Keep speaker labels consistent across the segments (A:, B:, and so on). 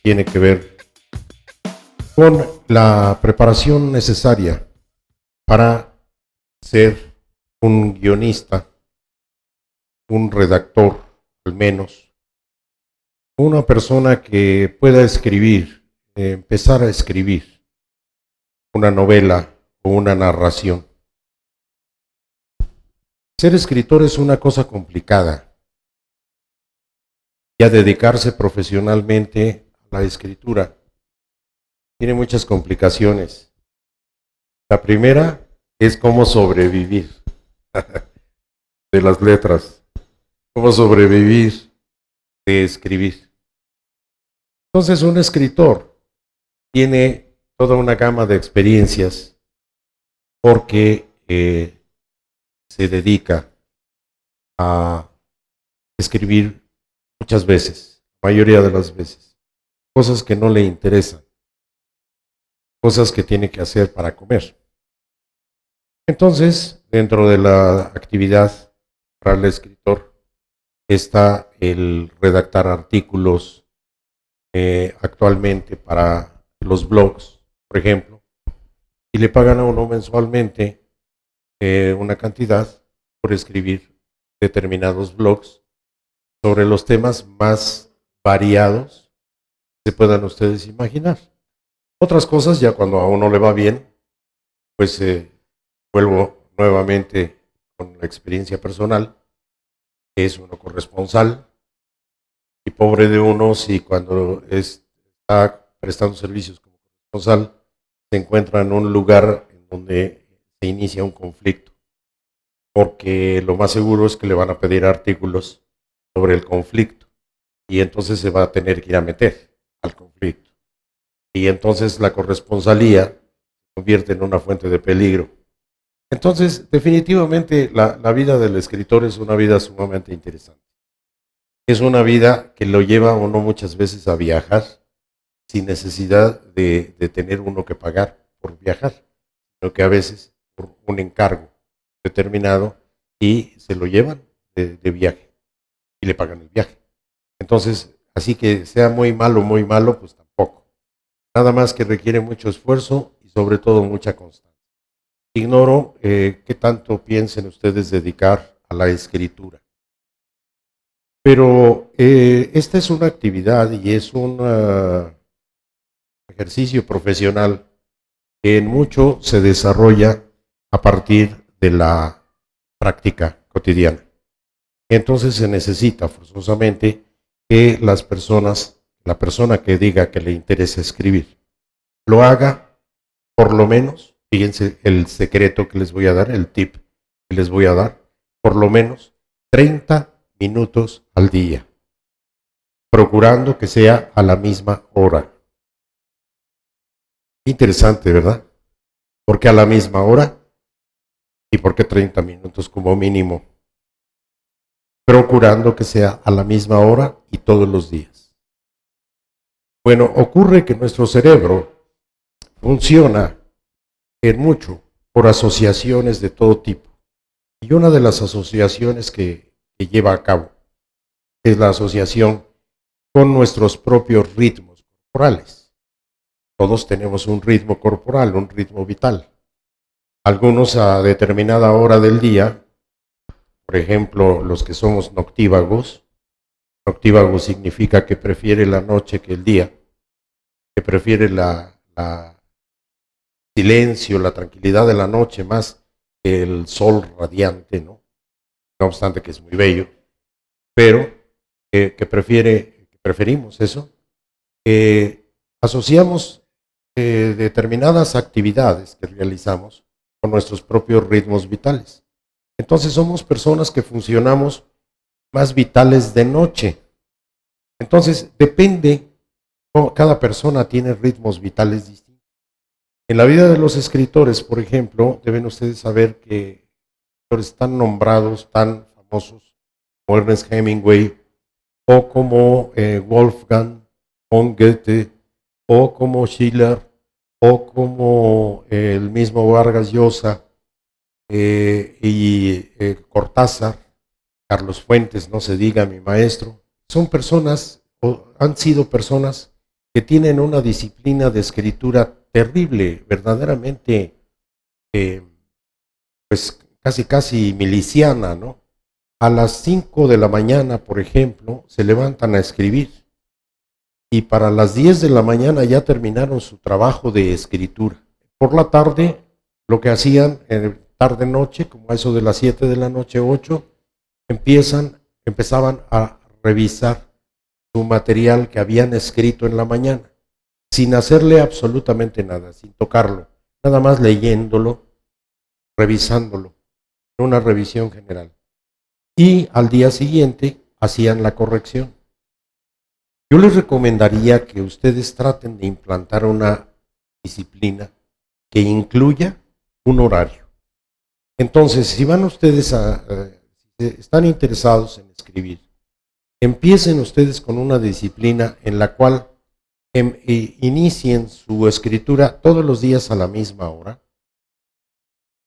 A: tiene que ver con la preparación necesaria para ser un guionista, un redactor al menos, una persona que pueda escribir, empezar a escribir una novela o una narración. Ser escritor es una cosa complicada. Ya dedicarse profesionalmente a la escritura tiene muchas complicaciones. La primera es cómo sobrevivir de las letras, cómo sobrevivir de escribir. Entonces un escritor tiene toda una gama de experiencias porque se dedica a escribir muchas veces, la mayoría de las veces, cosas que no le interesan, cosas que tiene que hacer para comer. Entonces, dentro de la actividad para el escritor está el redactar artículos actualmente para los blogs, por ejemplo, y le pagan a uno mensualmente una cantidad por escribir determinados blogs sobre los temas más variados que se puedan ustedes imaginar. Otras cosas, ya cuando a uno le va bien, pues vuelvo nuevamente con la experiencia personal, que es uno corresponsal, y pobre de uno si cuando está prestando servicios como corresponsal se encuentra en un lugar en donde se inicia un conflicto, porque lo más seguro es que le van a pedir artículos sobre el conflicto, y entonces se va a tener que ir a meter al conflicto. Y entonces la corresponsalía se convierte en una fuente de peligro. Entonces, definitivamente, la vida del escritor es una vida sumamente interesante. Es una vida que lo lleva a uno muchas veces a viajar sin necesidad de tener uno que pagar por viajar, sino que a veces por un encargo determinado y se lo llevan de viaje y le pagan el viaje. Entonces, así que sea muy malo, pues tampoco. Nada más que requiere mucho esfuerzo y sobre todo mucha constancia. Ignoro qué tanto piensen ustedes dedicar a la escritura. Pero esta es una actividad y es un ejercicio profesional que en mucho se desarrolla a partir de la práctica cotidiana. Entonces se necesita forzosamente que las personas, la persona que diga que le interesa escribir, lo haga por lo menos, fíjense el secreto que les voy a dar, el tip que les voy a dar, por lo menos 30 minutos al día, procurando que sea a la misma hora. Interesante, ¿verdad? ¿Por qué a la misma hora? ¿Y por qué 30 minutos como mínimo? Procurando que sea a la misma hora y todos los días. Bueno, ocurre que nuestro cerebro funciona en mucho por asociaciones de todo tipo. Y una de las asociaciones que lleva a cabo es la asociación con nuestros propios ritmos corporales. Todos tenemos un ritmo corporal, un ritmo vital. Algunos a determinada hora del día, por ejemplo, los que somos noctívagos. Noctívago significa que prefiere la noche que el día, que prefiere la silencio, la tranquilidad de la noche más que el sol radiante, ¿no? No obstante que es muy bello, pero que preferimos eso, asociamos determinadas actividades que realizamos con nuestros propios ritmos vitales. Entonces somos personas que funcionamos más vitales de noche. Entonces depende, cada persona tiene ritmos vitales distintos. En la vida de los escritores, por ejemplo, deben ustedes saber que escritores tan nombrados, tan famosos, como Ernest Hemingway, o como Wolfgang von Goethe, o como Schiller, o como el mismo Vargas Llosa y Cortázar, Carlos Fuentes, no se diga, mi maestro, son personas, o han sido personas que tienen una disciplina de escritura terrible, verdaderamente, pues casi miliciana, ¿no? A las 5 de la mañana, por ejemplo, se levantan a escribir y para las 10 de la mañana ya terminaron su trabajo de escritura. Por la tarde, lo que hacían, tarde-noche, como a eso de las 7 de la noche, 8, empezaban a revisar su material que habían escrito en la mañana, sin hacerle absolutamente nada, sin tocarlo, nada más leyéndolo, revisándolo, en una revisión general. Y al día siguiente hacían la corrección. Yo les recomendaría que ustedes traten de implantar una disciplina que incluya un horario. Entonces, si van ustedes están interesados en escribir, empiecen ustedes con una disciplina en la cual inicien su escritura todos los días a la misma hora,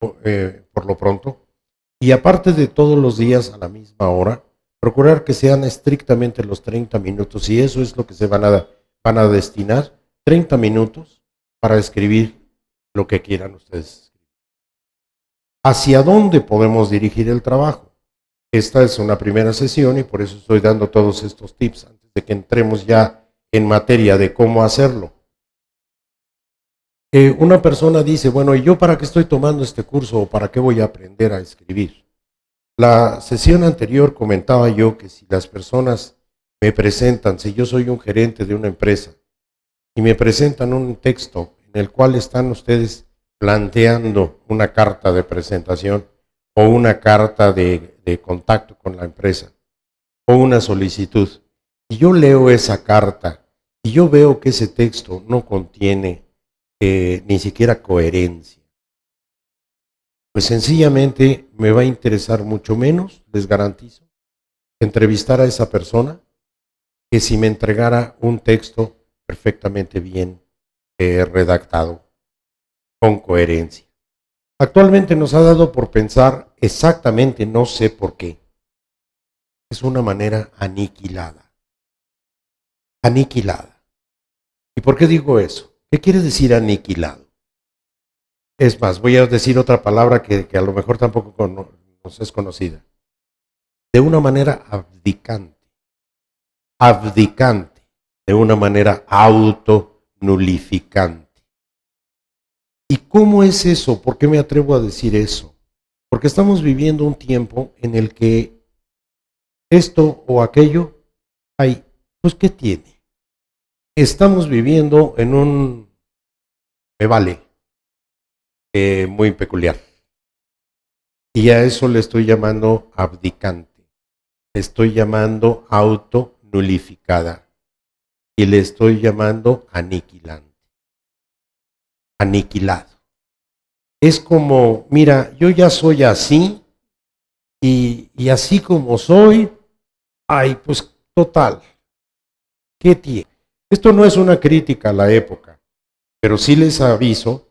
A: por lo pronto, y aparte de todos los días a la misma hora, procurar que sean estrictamente los 30 minutos, y eso es lo que se van a destinar, 30 minutos para escribir lo que quieran ustedes. ¿Hacia dónde podemos dirigir el trabajo? Esta es una primera sesión y por eso estoy dando todos estos tips antes de que entremos ya en materia de cómo hacerlo. Una persona dice, bueno, ¿y yo para qué estoy tomando este curso o para qué voy a aprender a escribir? La sesión anterior comentaba yo que si las personas me presentan, si yo soy un gerente de una empresa y me presentan un texto en el cual están ustedes planteando una carta de presentación o una carta de contacto con la empresa o una solicitud, y yo leo esa carta y yo veo que ese texto no contiene ni siquiera coherencia, pues sencillamente me va a interesar mucho menos, les garantizo, entrevistar a esa persona que si me entregara un texto perfectamente bien redactado, con coherencia. Actualmente nos ha dado por pensar exactamente, no sé por qué, es una manera aniquilada. Aniquilada. ¿Y por qué digo eso? ¿Qué quiere decir aniquilado? Es más, voy a decir otra palabra que a lo mejor tampoco nos es conocida. De una manera abdicante. Abdicante. De una manera autonulificante. ¿Y cómo es eso? ¿Por qué me atrevo a decir eso? Porque estamos viviendo un tiempo en el que esto o aquello, hay, pues ¿qué tiene? Estamos viviendo en un, me vale, muy peculiar. Y a eso le estoy llamando abdicante. Le estoy llamando autonulificada. Y le estoy llamando aniquilante. Aniquilado. Es como, mira, yo ya soy así, y así como soy, ay, pues total, ¿qué tiene? Esto no es una crítica a la época, pero sí les aviso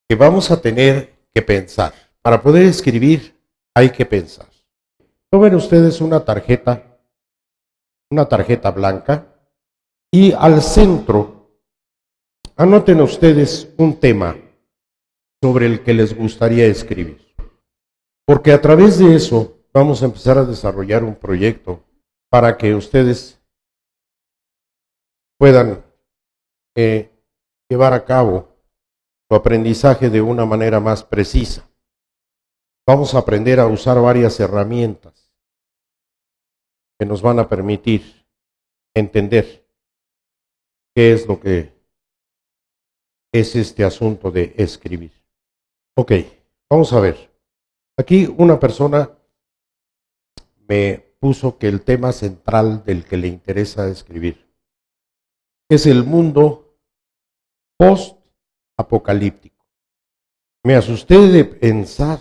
A: que vamos a tener que pensar. Para poder escribir hay que pensar. Tomen ustedes una tarjeta blanca, y al centro anoten ustedes un tema sobre el que les gustaría escribir. Porque a través de eso vamos a empezar a desarrollar un proyecto para que ustedes puedan llevar a cabo su aprendizaje de una manera más precisa. Vamos a aprender a usar varias herramientas que nos van a permitir entender qué es lo que es este asunto de escribir. Ok, vamos a ver. Aquí una persona me puso que el tema central del que le interesa escribir es el mundo post-apocalíptico. Me asusté de pensar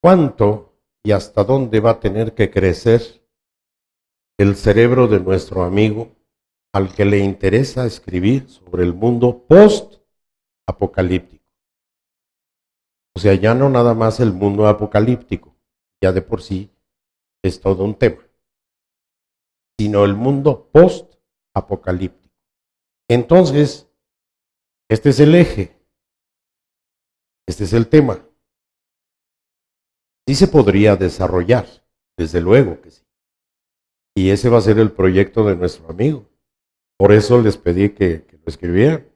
A: cuánto y hasta dónde va a tener que crecer el cerebro de nuestro amigo al que le interesa escribir sobre el mundo post-apocalíptico. O sea, ya no nada más el mundo apocalíptico, ya de por sí es todo un tema, sino el mundo post-apocalíptico. Entonces, este es el eje, este es el tema. Sí se podría desarrollar, desde luego que sí. Y ese va a ser el proyecto de nuestro amigo. Por eso les pedí que lo escribieran.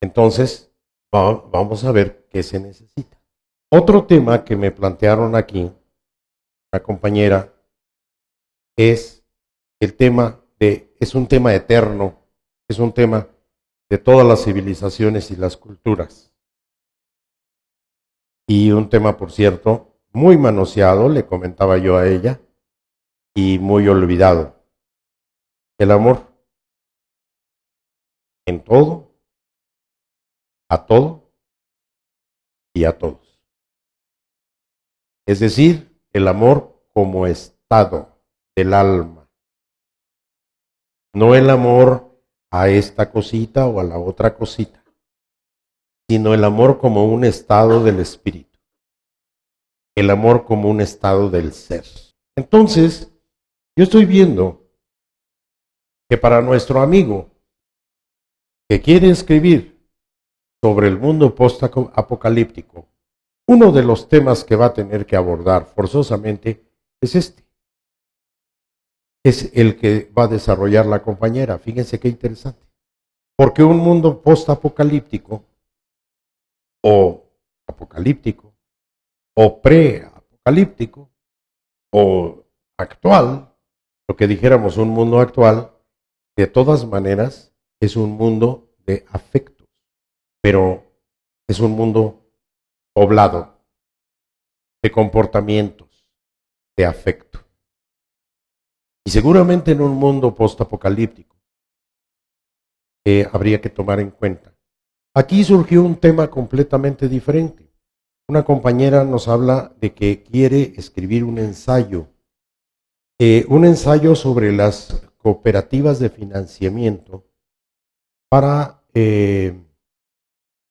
A: Entonces, vamos a ver qué se necesita. Otro tema que me plantearon aquí, la compañera, es el tema es un tema eterno, es un tema de todas las civilizaciones y las culturas. Y un tema, por cierto, muy manoseado, le comentaba yo a ella, y muy olvidado. El amor en todo, a todo y a todos. Es decir, el amor como estado del alma. No el amor a esta cosita o a la otra cosita, sino el amor como un estado del espíritu. El amor como un estado del ser. Entonces, yo estoy viendo que para nuestro amigo que quiere escribir sobre el mundo post-apocalíptico, uno de los temas que va a tener que abordar forzosamente es este. Es el que va a desarrollar la compañera. Fíjense qué interesante. Porque un mundo post-apocalíptico o apocalíptico o pre-apocalíptico o actual, lo que dijéramos un mundo actual, de todas maneras es un mundo de afectos, pero es un mundo poblado de comportamientos, de afecto. Y seguramente en un mundo postapocalíptico habría que tomar en cuenta. Aquí surgió un tema completamente diferente. Una compañera nos habla de que quiere escribir un ensayo sobre las cooperativas de financiamiento para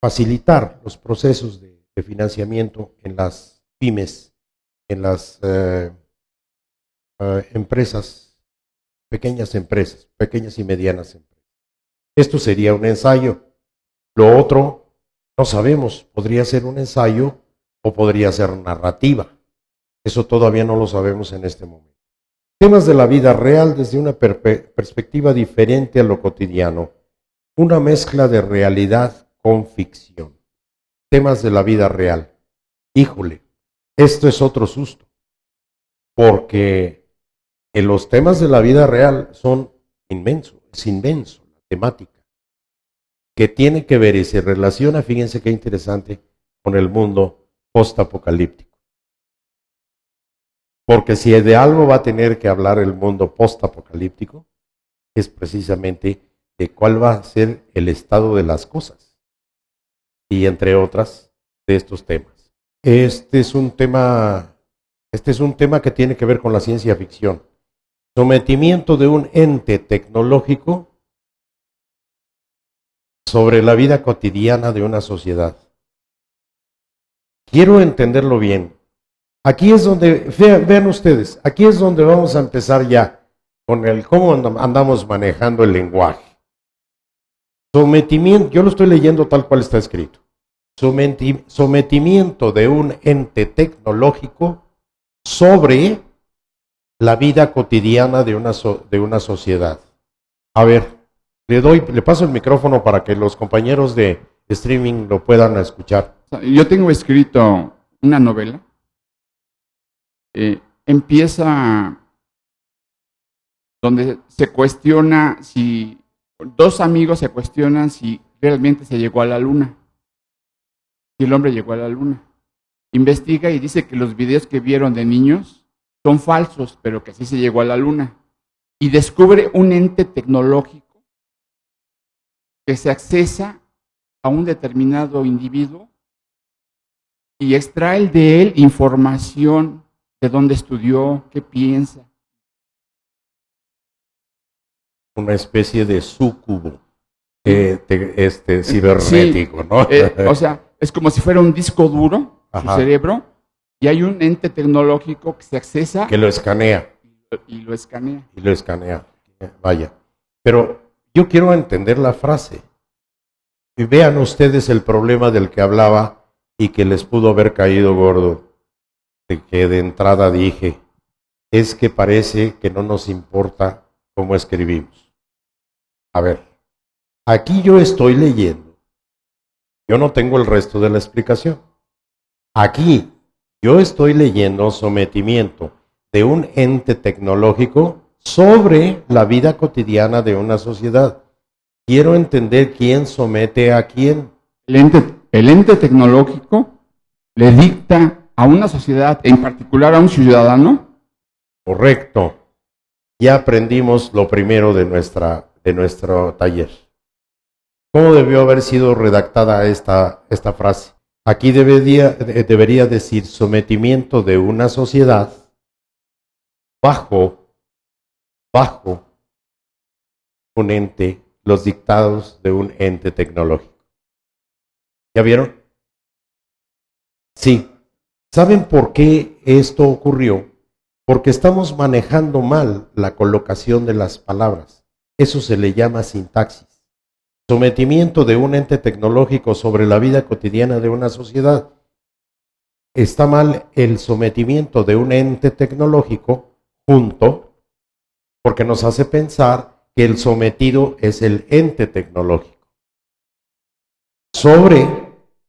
A: facilitar los procesos de financiamiento en las pymes, en las empresas, pequeñas y medianas empresas. Esto sería un ensayo. Lo otro, no sabemos, podría ser un ensayo o podría ser narrativa. Eso todavía no lo sabemos en este momento. Temas de la vida real desde una perspectiva diferente a lo cotidiano. Una mezcla de realidad con ficción. Temas de la vida real. Híjole, esto es otro susto. Porque en los temas de la vida real son inmensos, es inmenso la temática, que tiene que ver y se relaciona, fíjense qué interesante, con el mundo postapocalíptico. Porque si de algo va a tener que hablar el mundo postapocalíptico, es precisamente de cuál va a ser el estado de las cosas. Y entre otras, de estos temas. Este es un tema que tiene que ver con la ciencia ficción. Sometimiento de un ente tecnológico sobre la vida cotidiana de una sociedad. Quiero entenderlo bien. Aquí es donde, vean ustedes, aquí es donde vamos a empezar ya con el cómo andamos manejando el lenguaje. Sometimiento, yo lo estoy leyendo tal cual está escrito. Sometimiento de un ente tecnológico sobre la vida cotidiana de una sociedad. A ver, le paso el micrófono para que los compañeros de streaming lo puedan escuchar.
B: Yo tengo escrito una novela. Empieza donde se cuestiona si dos amigos se cuestionan si realmente se llegó a la luna, si el hombre llegó a la luna. Investiga y dice que los videos que vieron de niños son falsos, pero que sí se llegó a la luna. Y descubre un ente tecnológico que se accesa a un determinado individuo y extrae de él información de dónde estudió, qué piensa.
A: Una especie de súcubo cibernético, sí, ¿no?
B: O sea, es como si fuera un disco duro, ajá, su cerebro, y hay un ente tecnológico que se accesa.
A: Que lo escanea.
B: Y lo escanea.
A: Y lo escanea, vaya. Pero Yo quiero entender la frase. Y vean ustedes el problema del que hablaba y que les pudo haber caído gordo. De que de entrada dije, es que parece que no nos importa cómo escribimos. A ver, aquí yo estoy leyendo. Yo no tengo el resto de la explicación. Aquí yo estoy leyendo sometimiento de un ente tecnológico sobre la vida cotidiana de una sociedad. Quiero entender quién somete a quién.
B: El ente tecnológico le dicta a una sociedad, en particular a un ciudadano.
A: Correcto. Ya aprendimos lo primero de nuestro taller. ¿Cómo debió haber sido redactada esta frase? Aquí debería decir sometimiento de una sociedad bajo un ente, los dictados de un ente tecnológico. ¿Ya vieron? Sí. ¿Saben por qué esto ocurrió? Porque estamos manejando mal la colocación de las palabras. Eso se le llama sintaxis. Sometimiento de un ente tecnológico sobre la vida cotidiana de una sociedad. Está mal el sometimiento de un ente tecnológico junto, porque nos hace pensar que el sometido es el ente tecnológico sobre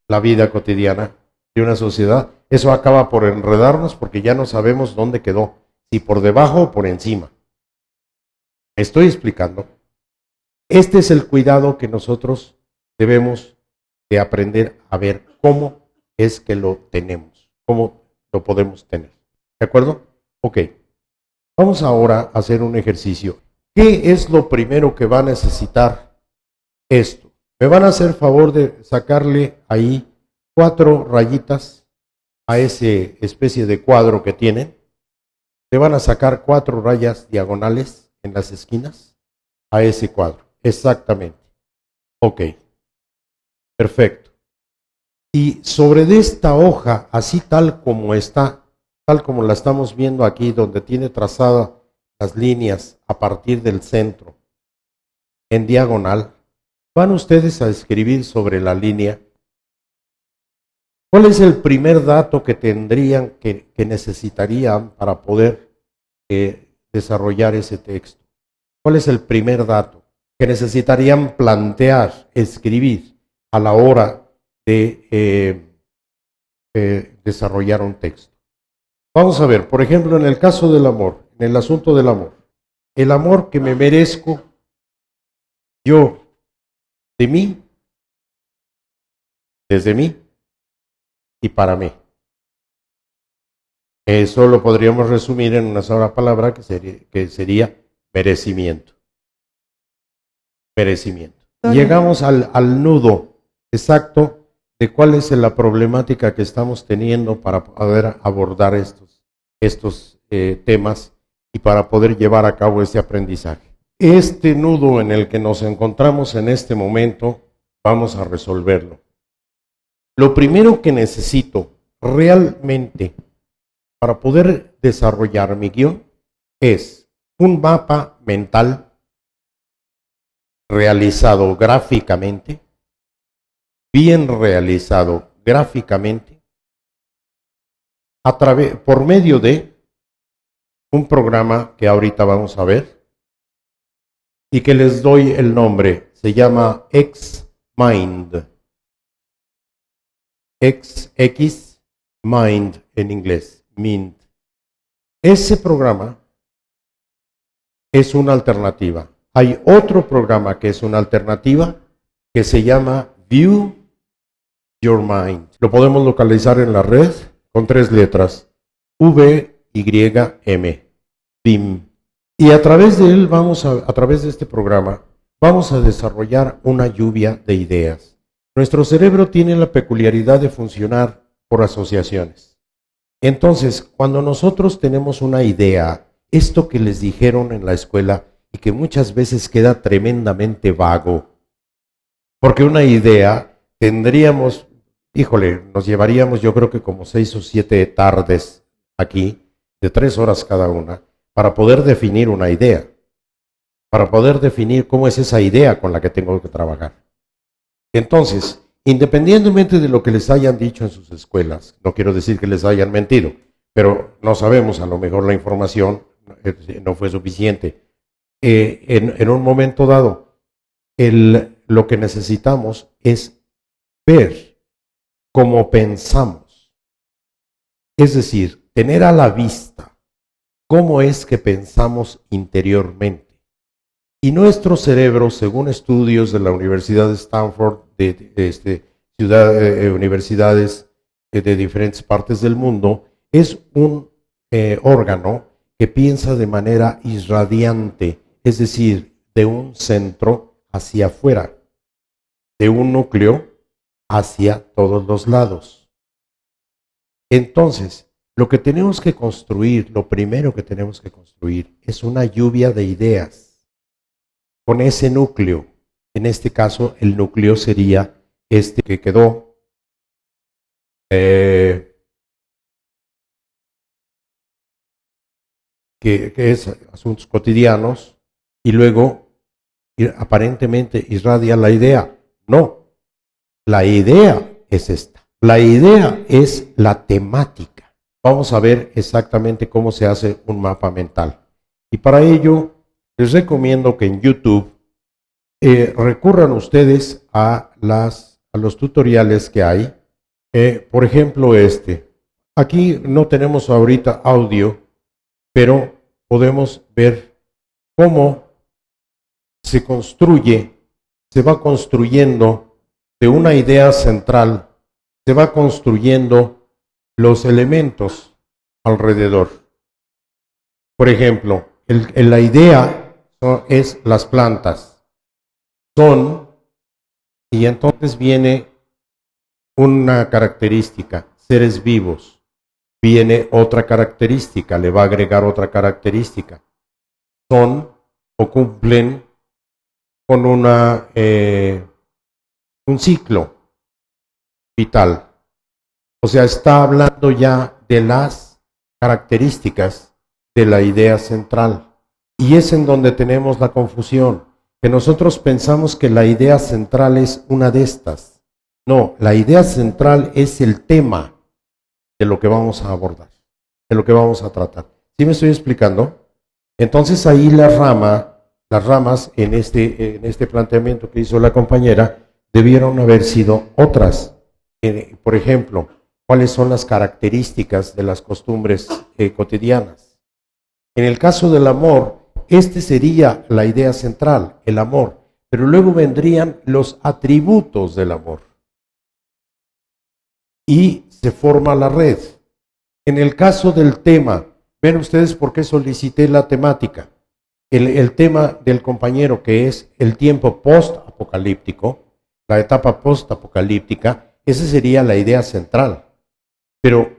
A: la vida cotidiana de una sociedad. Eso acaba por enredarnos porque ya no sabemos dónde quedó, si por debajo o por encima. ¿Me estoy explicando? Este es el cuidado que nosotros debemos de aprender a ver cómo es que lo tenemos, cómo lo podemos tener. ¿De acuerdo? Ok. Vamos ahora a hacer un ejercicio. ¿Qué es lo primero que va a necesitar esto? Me van a hacer favor de sacarle ahí 4 rayitas a ese especie de cuadro que tienen. Le van a sacar 4 rayas diagonales en las esquinas a ese cuadro. Exactamente. Ok. Perfecto. Y sobre de esta hoja, así tal como está, tal como la estamos viendo aquí, donde tiene trazadas las líneas a partir del centro, en diagonal, van ustedes a escribir sobre la línea. ¿Cuál es el primer dato que tendrían, que necesitarían para poder desarrollar ese texto? ¿Cuál es el primer dato que necesitarían plantear, escribir a la hora de desarrollar un texto? Vamos a ver, por ejemplo, en el caso del amor, en el asunto del amor, el amor que me merezco yo de mí, desde mí y para mí. Eso lo podríamos resumir en una sola palabra que sería merecimiento. Merecimiento. Llegamos al nudo exacto de cuál es la problemática que estamos teniendo para poder abordar estos temas y para poder llevar a cabo este aprendizaje. Este nudo en el que nos encontramos en este momento, vamos a resolverlo. Lo primero que necesito realmente para poder desarrollar mi guión es un mapa mental realizado gráficamente, bien realizado gráficamente, por medio de un programa que ahorita vamos a ver y que les doy el nombre. Se llama Xmind. Xmind en inglés, Mind. Ese programa es una alternativa. Hay otro programa que es una alternativa que se llama View Your Mind. Lo podemos localizar en la red con 3 letras, VYM, VIM. Y a través de él a través de este programa, vamos a desarrollar una lluvia de ideas. Nuestro cerebro tiene la peculiaridad de funcionar por asociaciones. Entonces, cuando nosotros tenemos una idea, esto que les dijeron en la escuela y que muchas veces queda tremendamente vago, porque una idea tendríamos, nos llevaríamos yo creo que como 6 o 7 tardes aquí, de 3 horas cada una, para poder definir una idea. para poder definir cómo es esa idea con la que tengo que trabajar. Entonces, independientemente de lo que les hayan dicho en sus escuelas, no quiero decir que les hayan mentido, pero no sabemos, a lo mejor la información no fue suficiente. En un momento dado, lo que necesitamos es ver cómo pensamos. Es decir, tener a la vista cómo es que pensamos interiormente. Y nuestro cerebro, según estudios de la Universidad de Stanford, universidades de diferentes partes del mundo, es un órgano que piensa de manera irradiante, es decir, de un centro hacia afuera, de un núcleo hacia todos los lados. Entonces, lo que tenemos que construir, lo primero que tenemos que construir, es una lluvia de ideas con ese núcleo. En este caso, el núcleo sería este que quedó. Que es asuntos cotidianos, y luego aparentemente irradia la idea. No, la idea es esta. La idea es la temática. Vamos a ver exactamente cómo se hace un mapa mental. Y para ello, les recomiendo que en YouTube recurran ustedes a los tutoriales que hay. Por ejemplo, Aquí no tenemos ahorita audio, pero podemos ver cómo se va construyendo de una idea central, se va construyendo los elementos alrededor. Por ejemplo, la idea es las plantas. Y entonces viene una característica, seres vivos. Viene otra característica, le va a agregar otra característica. Son o cumplen con un ciclo vital. O sea, está hablando ya de las características de la idea central. Y es en donde tenemos la confusión, que nosotros pensamos que la idea central es una de estas. No, la idea central es el tema de lo que vamos a abordar, de lo que vamos a tratar. ¿Sí me estoy explicando? Entonces ahí las ramas en este planteamiento que hizo la compañera debieron haber sido otras. Por ejemplo, ¿cuáles son las características de las costumbres cotidianas? En el caso del amor, sería la idea central, el amor, pero luego vendrían los atributos del amor. Y se forma la red. En el caso del tema, ven ustedes por qué solicité la temática. El tema del compañero, que es el tiempo post-apocalíptico, la etapa post-apocalíptica, esa sería la idea central. Pero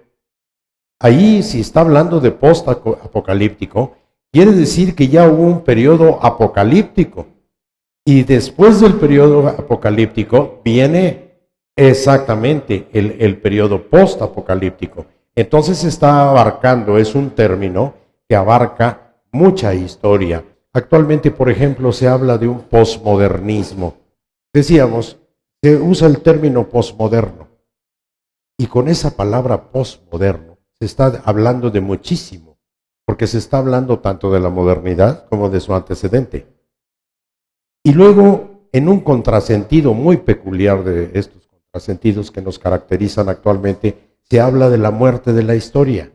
A: ahí, si está hablando de post-apocalíptico, quiere decir que ya hubo un periodo apocalíptico. Y después del periodo apocalíptico viene exactamente el periodo post-apocalíptico. Entonces está abarcando, es un término que abarca mucha historia. Actualmente, por ejemplo, se habla de un posmodernismo. Decíamos, se usa el término posmoderno. Y con esa palabra posmoderno se está hablando de muchísimo, porque se está hablando tanto de la modernidad como de su antecedente. Y luego, en un contrasentido muy peculiar de estos contrasentidos que nos caracterizan actualmente, se habla de la muerte de la historia,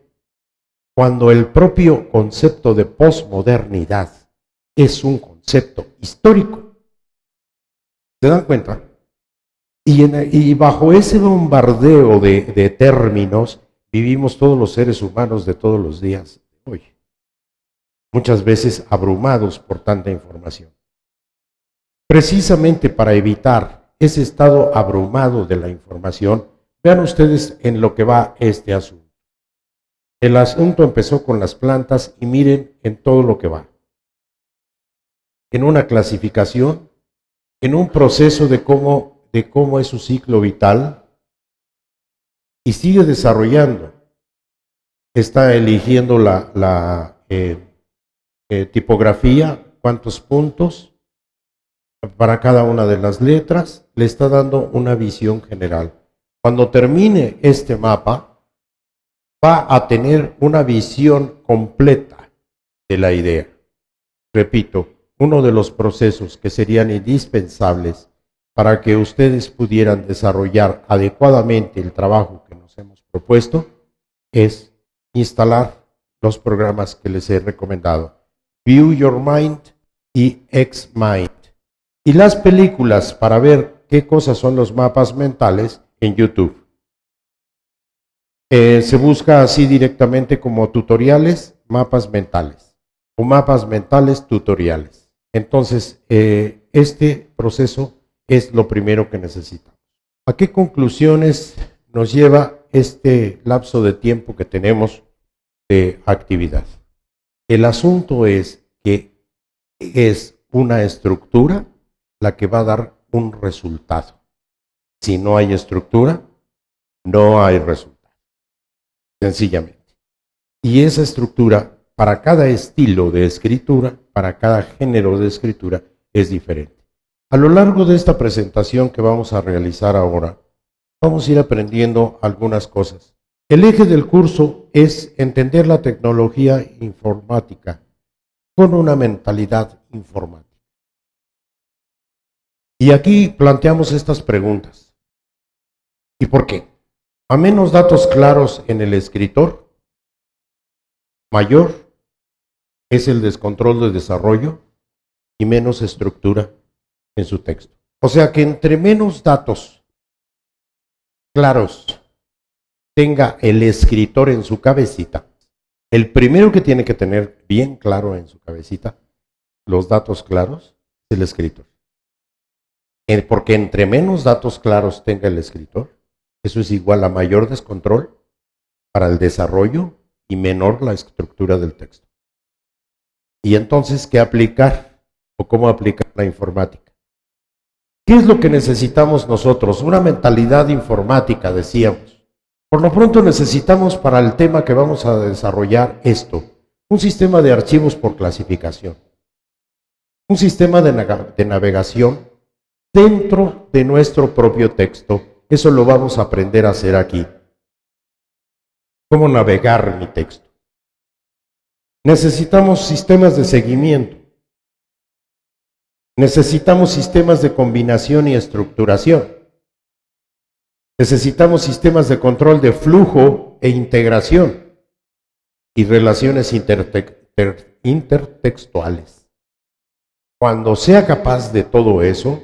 A: cuando el propio concepto de posmodernidad es un concepto histórico. ¿Se dan cuenta? Y bajo ese bombardeo de términos vivimos todos los seres humanos de todos los días de hoy, muchas veces abrumados por tanta información. Precisamente para evitar ese estado abrumado de la información, vean ustedes en lo que va este asunto. El asunto empezó con las plantas y miren en todo lo que va. En una clasificación, en un proceso de cómo es su ciclo vital, y sigue desarrollando. Está eligiendo la tipografía cuántos puntos para cada una de las letras, le está dando una visión general. Cuando termine este mapa, va a tener una visión completa de la idea. Repito, uno de los procesos que serían indispensables para que ustedes pudieran desarrollar adecuadamente el trabajo que nos hemos propuesto es instalar los programas que les he recomendado, View Your Mind y X-Mind. Y las películas para ver qué cosas son los mapas mentales en YouTube. Se busca así directamente como tutoriales, mapas mentales o mapas mentales tutoriales. Entonces, este proceso es lo primero que necesitamos. ¿A qué conclusiones nos lleva este lapso de tiempo que tenemos de actividad? El asunto es que es una estructura la que va a dar un resultado. Si no hay estructura, no hay resultado. Sencillamente. Y esa estructura, para cada estilo de escritura, para cada género de escritura, es diferente. A lo largo de esta presentación que vamos a realizar ahora, vamos a ir aprendiendo algunas cosas. El eje del curso es entender la tecnología informática con una mentalidad informática. Y aquí planteamos estas preguntas. ¿Y por qué? A menos datos claros en el escritor, mayor es el descontrol de desarrollo y menos estructura en su texto. O sea que entre menos datos claros tenga el escritor en su cabecita, el primero que tiene que tener bien claro en su cabecita los datos claros es el escritor. Porque entre menos datos claros tenga el escritor, eso es igual a mayor descontrol para el desarrollo y menor la estructura del texto. Y entonces, ¿qué aplicar o cómo aplicar la informática? ¿Qué es lo que necesitamos nosotros? Una mentalidad informática, decíamos. Por lo pronto necesitamos para el tema que vamos a desarrollar esto, un sistema de archivos por clasificación, un sistema de navegación dentro de nuestro propio texto. Eso lo vamos a aprender a hacer aquí. ¿Cómo navegar mi texto? Necesitamos sistemas de seguimiento. Necesitamos sistemas de combinación y estructuración. Necesitamos sistemas de control de flujo e integración y relaciones intertextuales. Cuando sea capaz de todo eso,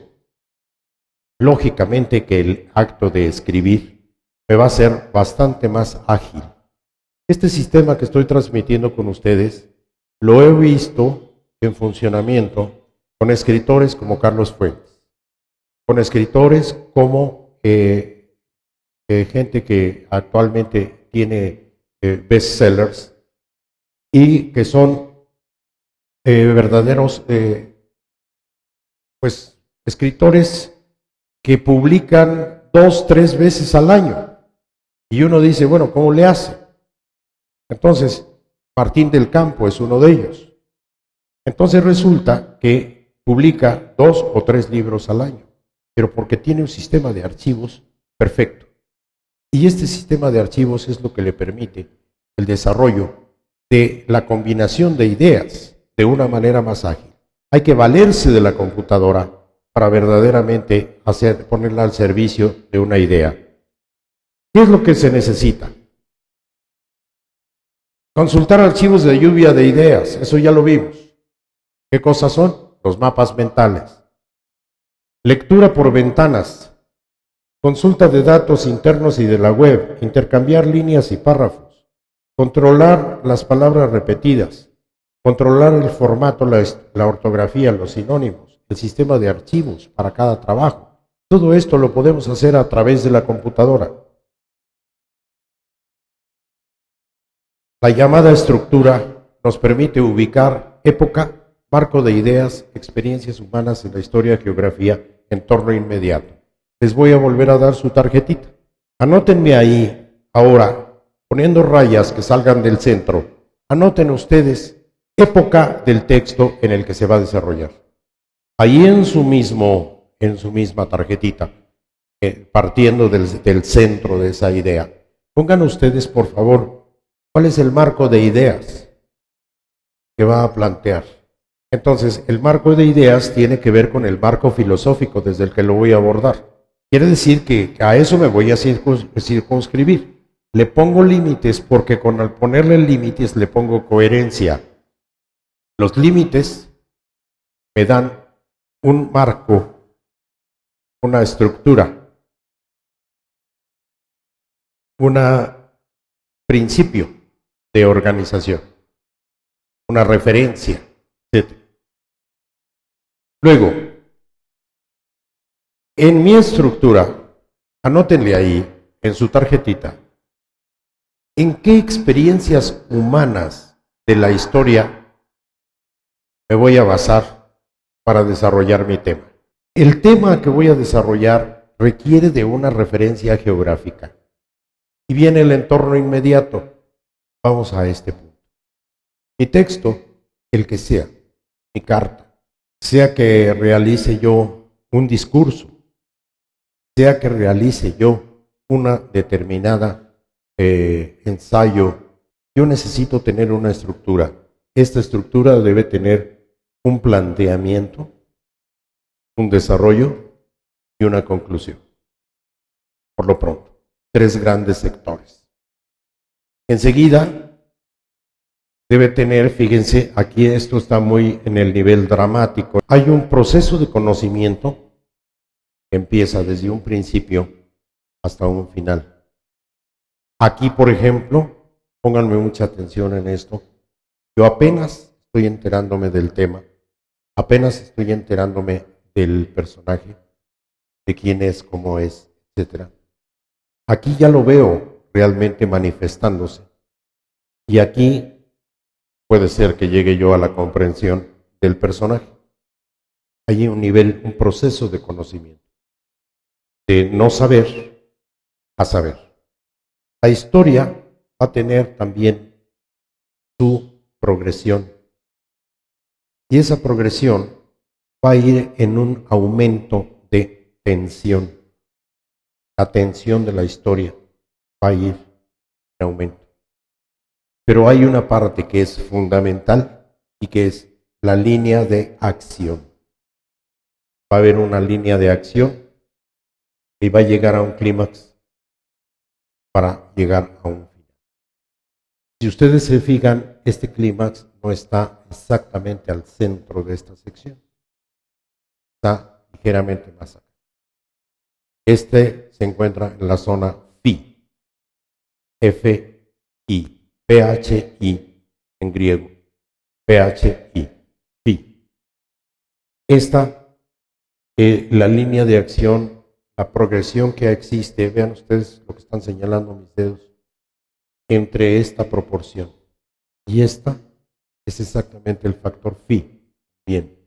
A: lógicamente que el acto de escribir me va a ser bastante más ágil. Este sistema que estoy transmitiendo con ustedes lo he visto en funcionamiento con escritores como Carlos Fuentes, con escritores como gente que actualmente tiene bestsellers y que son verdaderos escritores que publican 2, 3 veces al año. Y uno dice, bueno, ¿cómo le hace? Entonces, Martín del Campo es uno de ellos. Entonces resulta que publica 2 o 3 libros al año, pero porque tiene un sistema de archivos perfecto. Y este sistema de archivos es lo que le permite el desarrollo de la combinación de ideas de una manera más ágil. Hay que valerse de la computadora para verdaderamente ponerla al servicio de una idea. ¿Qué es lo que se necesita? Consultar archivos de lluvia de ideas, eso ya lo vimos. ¿Qué cosas son? Los mapas mentales. Lectura por ventanas. Consulta de datos internos y de la web. Intercambiar líneas y párrafos. Controlar las palabras repetidas. Controlar el formato, la ortografía, los sinónimos. El sistema de archivos para cada trabajo. Todo esto lo podemos hacer a través de la computadora. La llamada estructura nos permite ubicar época, marco de ideas, experiencias humanas en la historia, geografía, entorno inmediato. Les voy a volver a dar su tarjetita. Anótenme ahí, ahora, poniendo rayas que salgan del centro. Anoten ustedes época del texto en el que se va a desarrollar. Ahí en su misma tarjetita, partiendo del centro de esa idea, pongan ustedes, por favor, cuál es el marco de ideas que va a plantear. Entonces, el marco de ideas tiene que ver con el marco filosófico desde el que lo voy a abordar. Quiere decir que a eso me voy a circunscribir. Le pongo límites porque al ponerle límites le pongo coherencia. Los límites me dan un marco, una estructura, un principio de organización, una referencia, etc. Luego, en mi estructura, anótenle ahí, en su tarjetita, en qué experiencias humanas de la historia me voy a basar para desarrollar mi tema. El tema que voy a desarrollar requiere de una referencia geográfica. Y viene el entorno inmediato. Vamos a este punto. Mi texto, el que sea, mi carta, sea que realice yo un discurso, sea que realice yo una determinada ensayo, yo necesito tener una estructura. Esta estructura debe tener un planteamiento, un desarrollo y una conclusión. Por lo pronto, 3 grandes sectores. Enseguida debe tener, fíjense, aquí esto está muy en el nivel dramático. Hay un proceso de conocimiento que empieza desde un principio hasta un final. Aquí, por ejemplo, pónganme mucha atención en esto. Yo apenas estoy enterándome del tema, apenas estoy enterándome del personaje, de quién es, cómo es, etc. Aquí ya lo veo realmente manifestándose. Y aquí puede ser que llegue yo a la comprensión del personaje. Hay un nivel, un proceso de conocimiento, de no saber a saber. La historia va a tener también su progresión. Y esa progresión va a ir en un aumento de tensión. La tensión de la historia va a ir en aumento. Pero hay una parte que es fundamental y que es la línea de acción. Va a haber una línea de acción y va a llegar a un clímax para llegar a un final. Si ustedes se fijan, este clímax no está exactamente al centro de esta sección. Está ligeramente más acá. Este se encuentra en la zona phi, F-I, P-H-I en griego, P-H-I, phi. Esta, la línea de acción, la progresión que existe, vean ustedes lo que están señalando mis dedos, entre esta proporción y esta es exactamente el factor phi. Bien.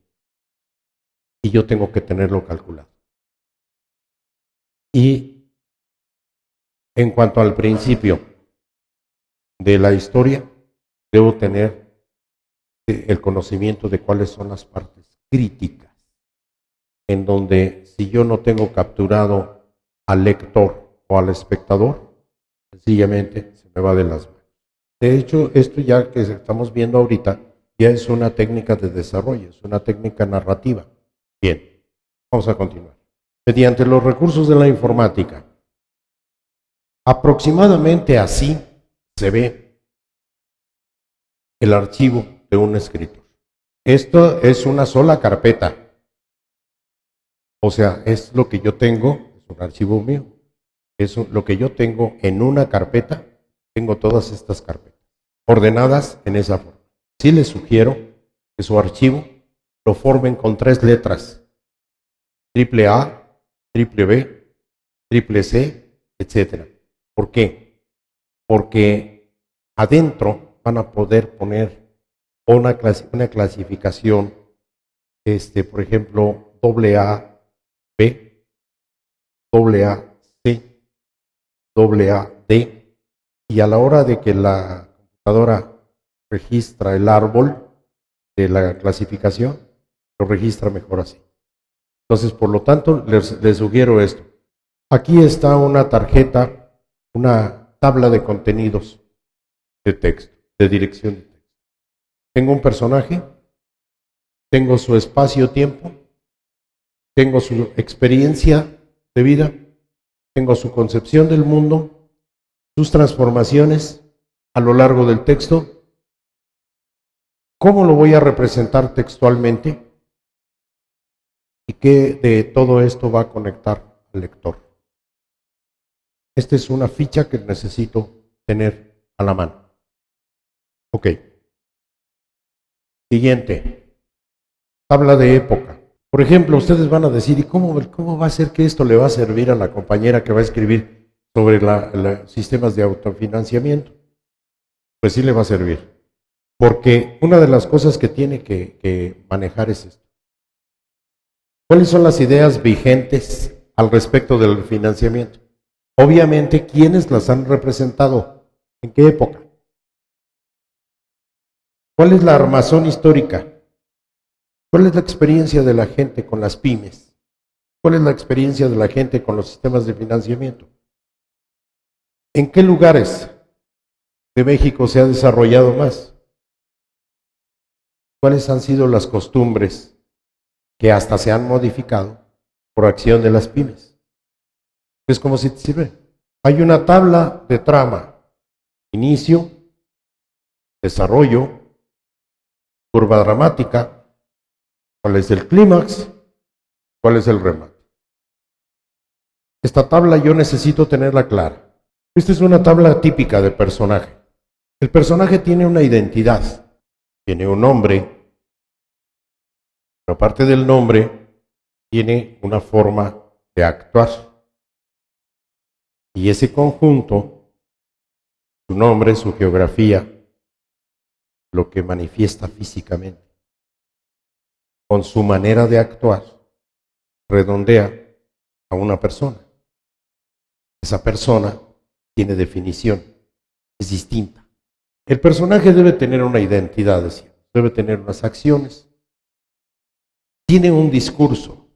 A: Y yo tengo que tenerlo calculado. Y en cuanto al principio de la historia, debo tener el conocimiento de cuáles son las partes críticas, en donde si yo no tengo capturado al lector o al espectador, sencillamente se me va de las manos. De hecho, esto ya que estamos viendo ahorita, ya es una técnica de desarrollo, es una técnica narrativa. Bien, vamos a continuar. Mediante los recursos de la informática, aproximadamente así se ve el archivo de un escritor. Esto es una sola carpeta. O sea, es lo que yo tengo, es un archivo mío. Es lo que yo tengo en una carpeta. Tengo todas estas carpetas ordenadas en esa forma. Sí les sugiero que su archivo lo formen con 3 letras. Triple A, triple B, triple C, etc. ¿Por qué? Porque adentro van a poder poner una clasificación, por ejemplo, AA B, AA C, AA D, y a la hora de que la computadora registra el árbol, de la clasificación, lo registra mejor así. Entonces, por lo tanto, les sugiero esto. Aquí está una tarjeta, una tabla de contenidos de texto, de dirección de texto. Tengo un personaje, tengo su espacio-tiempo, tengo su experiencia de vida, tengo su concepción del mundo, sus transformaciones a lo largo del texto. ¿Cómo lo voy a representar textualmente? ¿Y qué de todo esto va a conectar al lector? Esta es una ficha que necesito tener a la mano. Ok. Siguiente. Tabla de época. Por ejemplo, ustedes van a decir, ¿y cómo va a ser que esto le va a servir a la compañera que va a escribir sobre los sistemas de autofinanciamiento? Pues sí le va a servir. Porque una de las cosas que tiene que manejar es esto. ¿Cuáles son las ideas vigentes al respecto del financiamiento? Obviamente, ¿quiénes las han representado? ¿En qué época? ¿Cuál es la armazón histórica? ¿Cuál es la experiencia de la gente con las pymes? ¿Cuál es la experiencia de la gente con los sistemas de financiamiento? ¿En qué lugares de México se ha desarrollado más? ¿Cuáles han sido las costumbres que hasta se han modificado por acción de las pymes? Es como si te sirve. Hay una tabla de trama, inicio, desarrollo, curva dramática, cuál es el clímax, cuál es el remate. Esta tabla yo necesito tenerla clara. Esta es una tabla típica de personaje. El personaje tiene una identidad, tiene un nombre, pero aparte del nombre, tiene una forma de actuar. Y ese conjunto, su nombre, su geografía, lo que manifiesta físicamente, con su manera de actuar, redondea a una persona. Esa persona tiene definición, es distinta. El personaje debe tener una identidad, decía, debe tener unas acciones, tiene un discurso.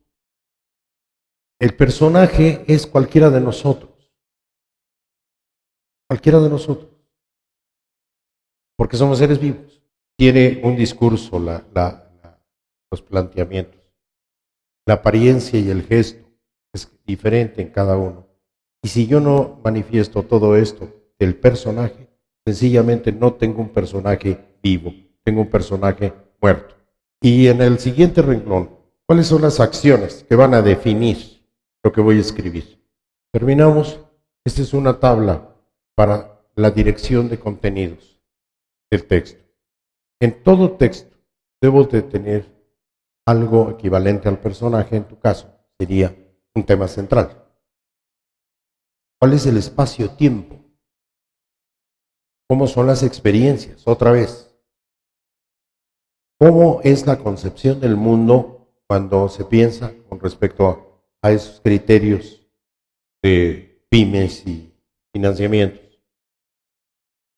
A: El personaje es cualquiera de nosotros. Cualquiera de nosotros. Porque somos seres vivos. Tiene un discurso, los planteamientos. La apariencia y el gesto es diferente en cada uno. Y si yo no manifiesto todo esto del personaje, sencillamente no tengo un personaje vivo, tengo un personaje muerto. Y en el siguiente renglón, ¿cuáles son las acciones que van a definir lo que voy a escribir? Terminamos. Esta es una tabla para la dirección de contenidos del texto. En todo texto debo de tener algo equivalente al personaje, en tu caso sería un tema central. ¿Cuál es el espacio-tiempo? ¿Cómo son las experiencias? Otra vez. ¿Cómo es la concepción del mundo cuando se piensa con respecto a esos criterios de pymes y financiamientos?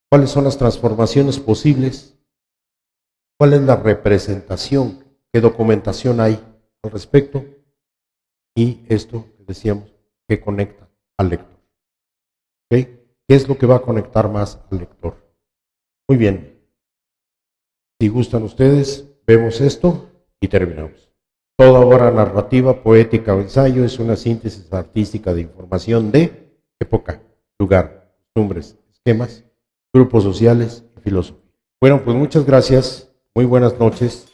A: ¿Cuáles son las transformaciones posibles? ¿Cuál es la representación? ¿Qué documentación hay al respecto? Y esto que decíamos, que conecta al lector. ¿Okay? ¿Qué es lo que va a conectar más al lector? Muy bien. Si gustan ustedes, vemos esto y terminamos. Toda obra narrativa, poética o ensayo es una síntesis artística de información de época, lugar, costumbres, esquemas, grupos sociales y filosofía. Bueno, pues muchas gracias. Muy buenas noches.